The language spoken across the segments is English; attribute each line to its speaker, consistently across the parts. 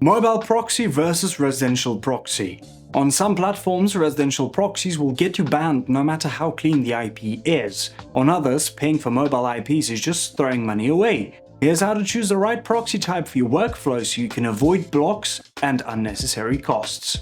Speaker 1: Mobile proxy versus residential proxy. On some platforms, residential proxies will get you banned no matter how clean the IP is. On others, paying for mobile IPs is just throwing money away. Here's how to choose the right proxy type for your workflow so you can avoid blocks and unnecessary costs.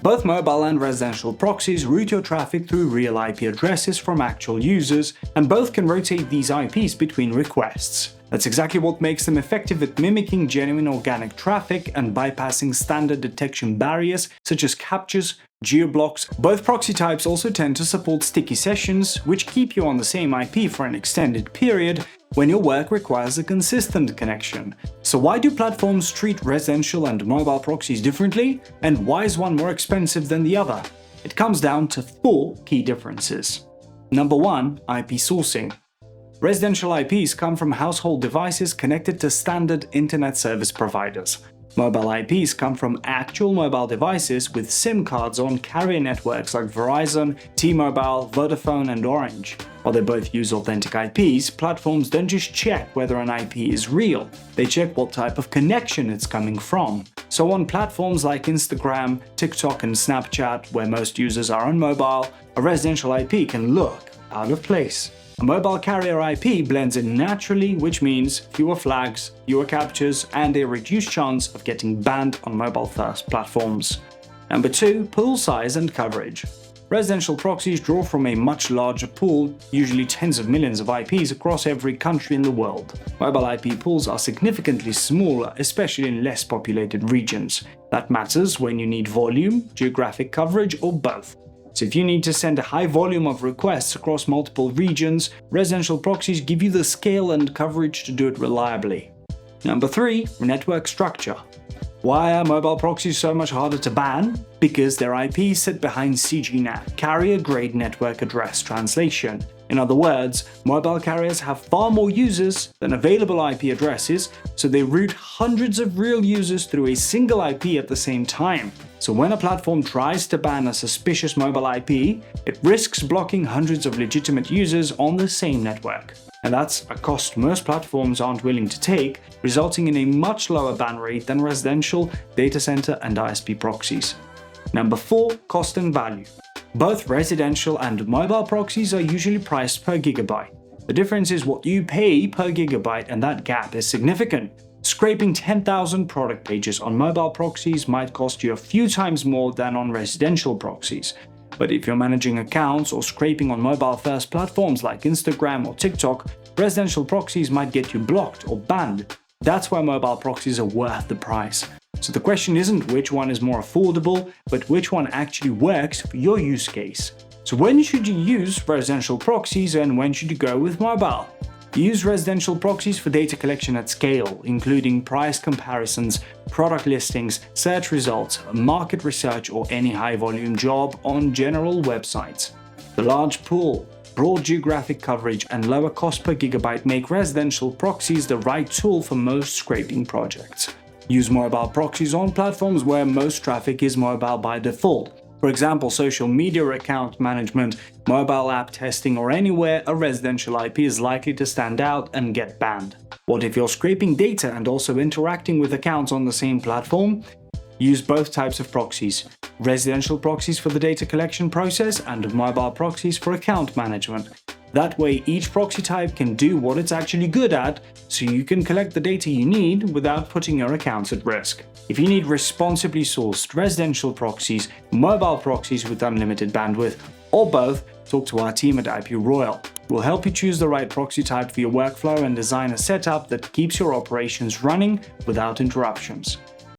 Speaker 1: Both mobile and residential proxies route your traffic through real IP addresses from actual users, and both can rotate these IPs between requests. That's exactly what makes them effective at mimicking genuine organic traffic and bypassing standard detection barriers such as captchas, geoblocks. Both proxy types also tend to support sticky sessions, which keep you on the same IP for an extended period when your work requires a consistent connection. So why do platforms treat residential and mobile proxies differently? And why is one more expensive than the other? It comes down to 4 key differences. Number 1. IP sourcing. Residential IPs come from household devices connected to standard internet service providers. Mobile IPs come from actual mobile devices with SIM cards on carrier networks like Verizon, T-Mobile, Vodafone, and Orange. While they both use authentic IPs, platforms don't just check whether an IP is real, they check what type of connection it's coming from. So on platforms like Instagram, TikTok, and Snapchat, where most users are on mobile, a residential IP can look out of place. A mobile carrier IP blends in naturally, which means fewer flags, fewer captchas, and a reduced chance of getting banned on mobile-first platforms. Number 2. Pool size and coverage. Residential proxies draw from a much larger pool, usually tens of millions of IPs across every country in the world. Mobile IP pools are significantly smaller, especially in less populated regions. That matters when you need volume, geographic coverage, or both. So if you need to send a high volume of requests across multiple regions, residential proxies give you the scale and coverage to do it reliably. Number 3. Network structure. Why are mobile proxies so much harder to ban? Because their IPs sit behind CGNAT, carrier-grade network address translation. In other words, mobile carriers have far more users than available IP addresses, so they route hundreds of real users through a single IP at the same time. So when a platform tries to ban a suspicious mobile IP, it risks blocking hundreds of legitimate users on the same network. And that's a cost most platforms aren't willing to take, resulting in a much lower ban rate than residential, data center, and ISP proxies. Number 4. Cost and value. Both residential and mobile proxies are usually priced per gigabyte. The difference is what you pay per gigabyte, and that gap is significant. Scraping 10,000 product pages on mobile proxies might cost you a few times more than on residential proxies. But if you're managing accounts or scraping on mobile-first platforms like Instagram or TikTok, residential proxies might get you blocked or banned. That's why mobile proxies are worth the price. So the question isn't which one is more affordable, but which one actually works for your use case. So when should you use residential proxies and when should you go with mobile? Use residential proxies for data collection at scale, including price comparisons, product listings, search results, market research, or any high-volume job on general websites. The large pool, broad geographic coverage, and lower cost per gigabyte make residential proxies the right tool for most scraping projects. Use mobile proxies on platforms where most traffic is mobile by default. For example, social media account management, mobile app testing, or anywhere a residential IP is likely to stand out and get banned. What if you're scraping data and also interacting with accounts on the same platform? Use both types of proxies. Residential proxies for the data collection process and mobile proxies for account management. That way, each proxy type can do what it's actually good at, so you can collect the data you need without putting your accounts at risk. If you need responsibly sourced residential proxies, mobile proxies with unlimited bandwidth, or both, talk to our team at IPRoyal. We'll help you choose the right proxy type for your workflow and design a setup that keeps your operations running without interruptions.